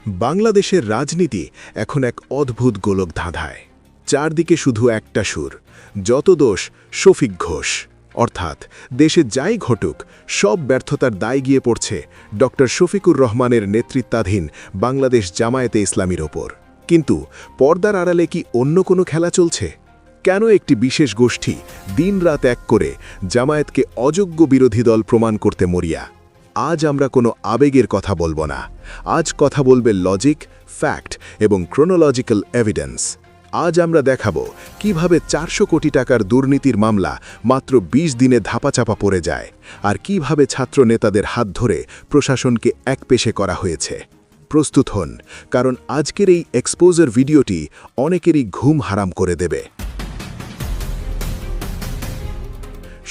বাংলাদেশের রাজনীতি এখন এক অদ্ভুত গোলক ধাঁধায়। চারদিকে শুধু একটা সুর, যত দোষ শফিক ঘোষ। অর্থাৎ দেশে যাই ঘটুক, সব ব্যর্থতার দায় গিয়ে পড়ছে ড শফিকুর রহমানের নেতৃত্বাধীন বাংলাদেশ জামায়াতে ইসলামীর ওপর। কিন্তু পর্দার আড়ালে কি অন্য কোনো খেলা চলছে? কেন একটি বিশেষ গোষ্ঠী দিনরাত এক করে জামায়াতকে অযোগ্য বিরোধী দল প্রমাণ করতে মরিয়া? আজ আমরা কোনো আবেগের কথা বলবো না, আজ কথা বলবে লজিক, ফ্যাক্ট এবং ক্রোনোলজিক্যাল এভিডেন্স। আজ আমরা দেখাবো কিভাবে 400 কোটি টাকার দুর্নীতির মামলা মাত্র 20 দিনে ধাপাচাপা পড়ে যায়, আর কিভাবে ছাত্র নেতাদের হাত ধরে প্রশাসনকে একপেশে করা হয়েছে। প্রস্তুত হন, কারণ আজকের এই এক্সপোজার ভিডিওটি অনেকেরই ঘুম হারাম করে দেবে।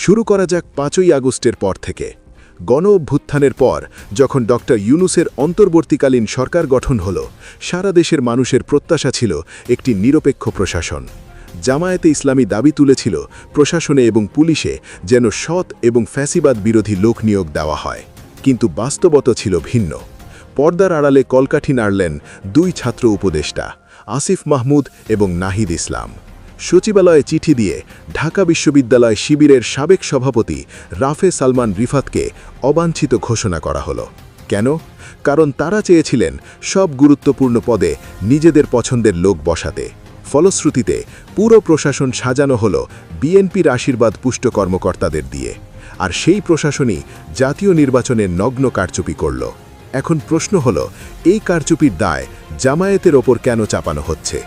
শুরু করা যাক 5ই আগস্টের পর থেকে। গণ অভ্যুত্থানের পর যখন ড ইউনূসের অন্তর্বর্তীকালীন সরকার গঠন হল, সারা দেশের মানুষের প্রত্যাশা ছিল একটি নিরপেক্ষ প্রশাসন। জামায়াতে ইসলামী দাবি তুলেছিল প্রশাসনে এবং পুলিশে যেন সৎ এবং ফ্যাসিবাদ বিরোধী লোক নিয়োগ দেওয়া হয়। কিন্তু বাস্তবতা ছিল ভিন্ন। পর্দার আড়ালে কলকাঠি নাড়লেন দুই ছাত্র উপদেষ্টা, আসিফ মাহমুদ এবং নাহিদ ইসলাম। সচিবালয়ে চিঠি দিয়ে ঢাকা বিশ্ববিদ্যালয় শিবিরের সাবেক সভাপতি রাফে সালমান রিফাতকে অবাঞ্ছিত ঘোষণা করা হলো। কেন? কারণ তারা চেয়েছিলেন সব গুরুত্বপূর্ণ পদে নিজেদের পছন্দের লোক বসাতে। ফলশ্রুতিতে পুরো প্রশাসন সাজানো হলো বিএনপির আশীর্বাদ পুষ্ট কর্মকর্তাদের দিয়ে, আর সেই প্রশাসনই জাতীয় নির্বাচনের নগ্ন কারচুপি করল। এখন প্রশ্ন হলো, এই কারচুপির দায় জামায়াতের ওপর কেন চাপানো হচ্ছে?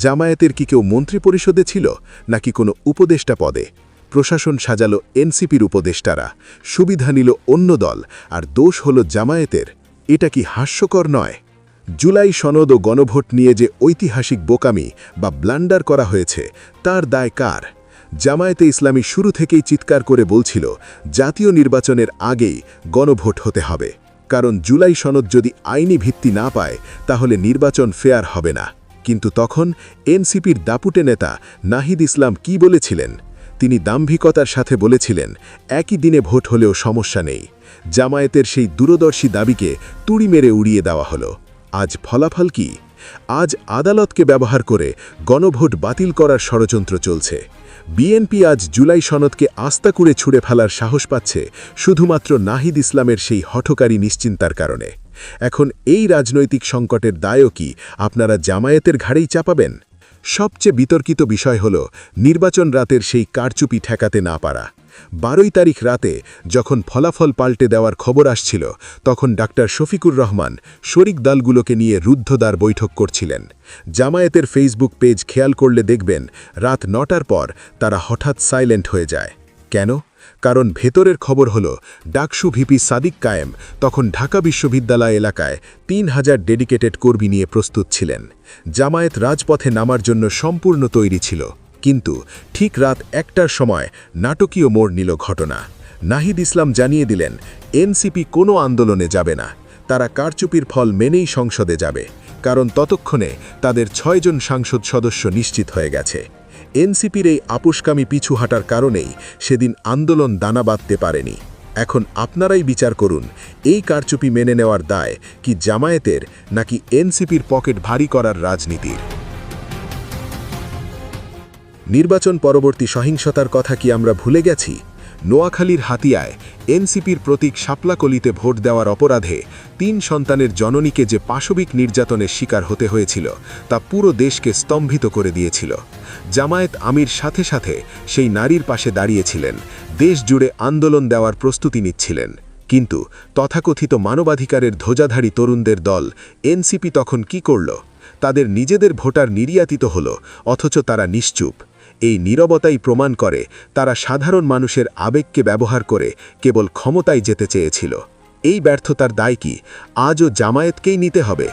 জামায়াতের কি কেউ মন্ত্রিপরিষদে ছিল, নাকি কোনো উপদেষ্টা পদে? প্রশাসন সাজালো এনসিপির উপদেষ্টারা, সুবিধা নিল অন্য দল, আর দোষ হল জামায়াতের। এটা কি হাস্যকর নয়? জুলাই সনদ ও গণভোট নিয়ে যে ঐতিহাসিক বোকামি বা ব্লান্ডার করা হয়েছে, তার দায় কার? জামায়াতে ইসলামী শুরু থেকেই চিৎকার করে বলছিল জাতীয় নির্বাচনের আগেই গণভোট হতে হবে, কারণ জুলাই সনদ যদি আইনি ভিত্তি না পায় তাহলে নির্বাচন ফেয়ার হবে না। কিন্তু তখন এনসিপির দাপুটে নেতা নাহিদ ইসলাম কি বলেছিলেন? তিনি দাম্ভিকতার সাথে বলেছিলেন, একই দিনে ভোট হলেও সমস্যা নেই। জামায়াতের সেই দূরদর্শী দাবিকে তুড়ি মেরে উড়িয়ে দেওয়া হলো। আজ ফলাফল কি? আজ আদালতকে ব্যবহার করে গণভোট বাতিল করার ষড়যন্ত্র চলছে। বিএনপি আজ জুলাই সনদকে আস্থা করে ছুঁড়ে ফেলার সাহস পাচ্ছে শুধুমাত্র নাহিদ ইসলামের সেই হঠকারী নিশ্চিন্তার কারণে। এখন এই রাজনৈতিক সংকটের দায়ও কি আপনারা জামায়াতের ঘাড়েই চাপাবেন? সবচেয়ে বিতর্কিত বিষয় হল নির্বাচন রাতের সেই কারচুপি ঠেকাতে না পারা। 12 তারিখ রাতে যখন ফলাফল পাল্টে দেওয়ার খবর আসছিল, তখন ডাক্তার শফিকুর রহমান শরিক দলগুলোকে নিয়ে রুদ্ধদ্বার বৈঠক করছিলেন। জামায়াতের ফেসবুক পেজ খেয়াল করলে দেখবেন, রাত 9টার পর তারা হঠাৎ সাইলেন্ট হয়ে যায়। কেন? কারণ ভেতরের খবর হল ডাকসু ভিপি সাদিক কায়েম তখন ঢাকা বিশ্ববিদ্যালয় এলাকায় 3000 ডেডিকেটেড কর্মী নিয়ে প্রস্তুত ছিলেন। জামায়াত রাজপথে নামার জন্য সম্পূর্ণ তৈরি ছিল। কিন্তু ঠিক রাত 1টার সময় নাটকীয় মোড় নিল ঘটনা। নাহিদ ইসলাম জানিয়ে দিলেন, এনসিপি কোনো আন্দোলনে যাবে না, তারা কারচুপির ফল মেনেই সংসদে যাবে, কারণ ততক্ষণে তাদের 6 জন সাংসদ সদস্য নিশ্চিত হয়ে গেছে। এনসিপির এই আপুষ্কামি পিছু হাঁটার কারণেই সেদিন আন্দোলন দানা বাঁধতে পারেনি। এখন আপনারাই বিচার করুন, এই কারচুপি মেনে নেওয়ার দায় কি জামায়াতের, নাকি এনসিপির পকেট ভারী করার রাজনীতির? নির্বাচন পরবর্তী সহিংসতার কথা কি আমরা ভুলে গেছি? নোয়াখালীর হাতিয়ায় এনসিপির প্রতীক শাপলাকলিতে ভোট দেওয়ার অপরাধে 3 সন্তানের জননীকে যে পাশবিক নির্যাতনের শিকার হতে হয়েছিল, তা পুরো দেশকে স্তম্ভিত করে দিয়েছিল। জামায়াত আমির সাথে সাথে সেই নারীর পাশে দাঁড়িয়েছিলেন, দেশ জুড়ে আন্দোলন দেওয়ার প্রস্তুতি নিচ্ছিলেন। কিন্তু তথাকথিত মানবাধিকারের ধ্বজাধারী তরুণদের দল এনসিপি তখন কি করল? তাদের নিজেদের ভোটার নির্যাতিত হল, অথচ তারা নিশ্চুপ। এই নীরবতাই প্রমাণ করে তারা সাধারণ মানুষের আবেগকে ব্যবহার করে কেবল ক্ষমতায় যেতে চেয়েছিল। এই ব্যর্থতার দায় কি আজও জামায়াতকেই নিতে হবে?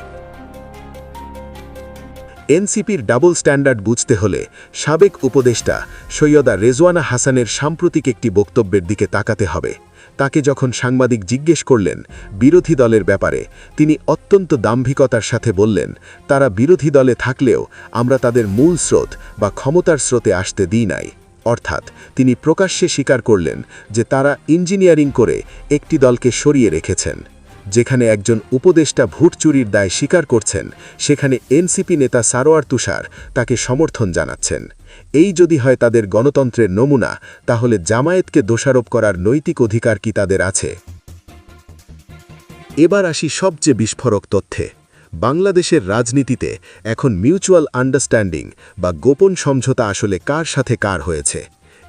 এনসিপির ডাবল স্ট্যান্ডার্ড বুঝতে হলে সাবেক উপদেষ্টা সৈয়দা রেজওয়ানা হাসানের সাম্প্রতিক একটি বক্তব্যের দিকে তাকাতে হবে। তাকে যখন সাংবাদিক জিজ্ঞেস করলেন বিরোধী দলের ব্যাপারে, তিনি অত্যন্ত দাম্ভিকতার সাথে বললেন, তারা বিরোধী দলে থাকলেও আমরা তাদের মূল স্রোত বা ক্ষমতার স্রোতে আসতে দিই নাই। অর্থাৎ তিনি প্রকাশ্যে স্বীকার করলেন যে তারা ইঞ্জিনিয়ারিং করে একটি দলকে সরিয়ে রেখেছেন। যেখানে একজন উপদেষ্টা ভোট চুরির দায় স্বীকার করছেন, সেখানে এনসিপি নেতা সারোয়ার তুষার তাকে সমর্থন জানাচ্ছেন। এই যদি হয় তাদের গণতন্ত্রের নমুনা, তাহলে জামায়াতকে দোষারোপ করার নৈতিক অধিকার কি তাদের আছে? এবার আসি সবচেয়ে বিস্ফোরক তথ্যে। বাংলাদেশের রাজনীতিতে এখন মিউচুয়াল আন্ডারস্ট্যান্ডিং বা গোপন সমঝোতা আসলে কার সাথে কার হয়েছে।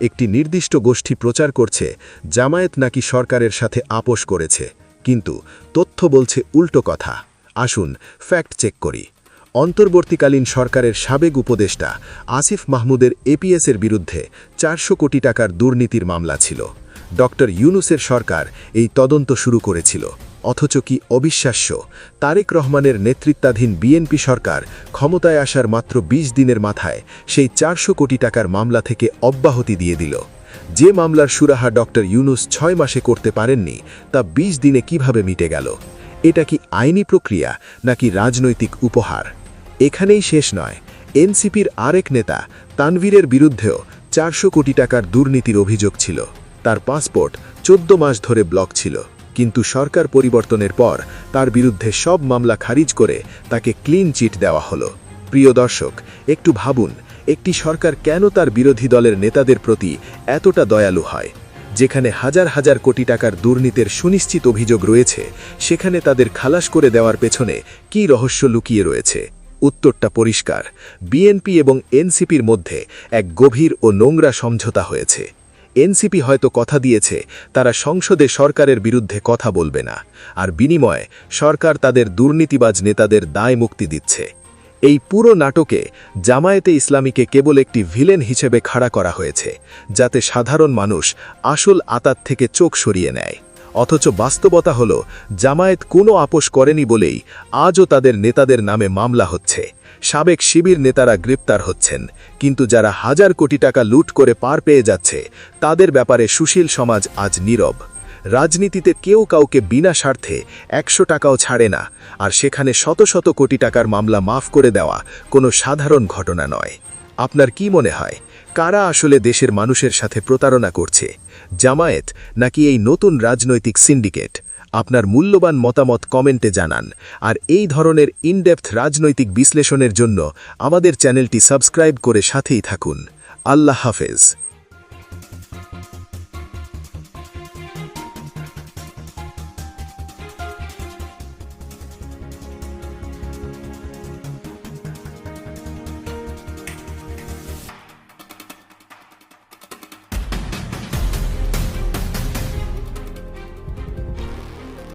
একটি নির্দিষ্ট গোষ্ঠী প্রচার করছে জামায়াত নাকি সরকারের সাথে আপোষ করেছে, কিন্তু তথ্য বলছে উল্টো কথা। আসুন ফ্যাক্ট চেক করি। অন্তর্বর্তীকালীন সরকারের সাবেক উপদেষ্টা আসিফ মাহমুদের এপিএসের বিরুদ্ধে 400 কোটি টাকার দুর্নীতির মামলা ছিল। ডক্টর ইউনুসের সরকার এই তদন্ত শুরু করেছিল। অথচ কি অবিশ্বাস্য, তারেক রহমানের নেতৃত্বাধীন বিএনপি সরকার ক্ষমতায় আসার মাত্র 20 দিনের মাথায় সেই 400 কোটি টাকার মামলা থেকে অব্যাহতি দিয়ে দিল। যে মামলার সুরাহা ডক্টর ইউনুস 6 মাসে করতে পারেননি, তা 20 দিনে কিভাবে মিটে গেল? এটা কি আইনি প্রক্রিয়া নাকি রাজনৈতিক উপহার? এখানেই শেষ নয়। এনসিপির আরেক নেতা তানভীরের বিরুদ্ধেও 400 কোটি টাকার দুর্নীতির অভিযোগ ছিল। তার পাসপোর্ট 14 মাস ধরে ব্লক ছিল, কিন্তু সরকার পরিবর্তনের পর তার বিরুদ্ধে সব মামলা খারিজ করে তাকে ক্লিন চিট দেওয়া হলো। প্রিয় দর্শক, একটু ভাবুন, একটি সরকার কেন তার বিরোধী দলের নেতাদের প্রতি এতটা দয়ালু হয়? যেখানে হাজার হাজার কোটি টাকার দুর্নীতির সুনিশ্চিত অভিযোগ রয়েছে, সেখানে তাদের খালাস করে দেওয়ার পেছনে কী রহস্য লুকিয়ে রয়েছে? উত্তরটা পরিষ্কার। বিএনপি এবং এনসিপির মধ্যে এক গভীর ও নোংরা সমঝোতা হয়েছে। এনসিপি হয়তো কথা দিয়েছে তারা সংসদে সরকারের বিরুদ্ধে কথা বলবে না, আর বিনিময়ে সরকার তাদের দুর্নীতিবাজ নেতাদের দায় মুক্তি দিচ্ছে। এই পুরো নাটকে জামায়াতে ইসলামীকে কেবল একটি ভিলেন হিসেবে খাড়া করা হয়েছে, যাতে সাধারণ মানুষ আসল আতাত থেকে চোখ সরিয়ে নেয়। অথচ বাস্তবতা হল, জামায়াত কোনো আপোষ করেনি বলেই আজও তাদের নেতাদের নামে মামলা হচ্ছে। সাবেক শিবির নেতারা গ্রেপ্তার হচ্ছেন, কিন্তু যারা হাজার কোটি টাকা লুট করে পার পেয়ে যাচ্ছে, তাদের ব্যাপারে সুশীল সমাজ আজ নীরব। রাজনীতিতে কেউ কাউকে বিনা স্বার্থে 100 টাকাও ছাড়ে না, আর সেখানে শত শত কোটি টাকার মামলা মাফ করে দেওয়া কোনো সাধারণ ঘটনা নয়। আপনার কি মনে হয়, কারা আসলে দেশের মানুষের সাথে প্রতারণা করছে, জামায়াত নাকি এই নতুন রাজনৈতিক সিন্ডিকেট? আপনার মূল্যবান মতামত কমেন্টে জানান, আর এই ধরনের ইনডেপথ রাজনৈতিক বিশ্লেষণের জন্য আমাদের চ্যানেলটি সাবস্ক্রাইব করে সাথেই থাকুন। আল্লাহ হাফেজ।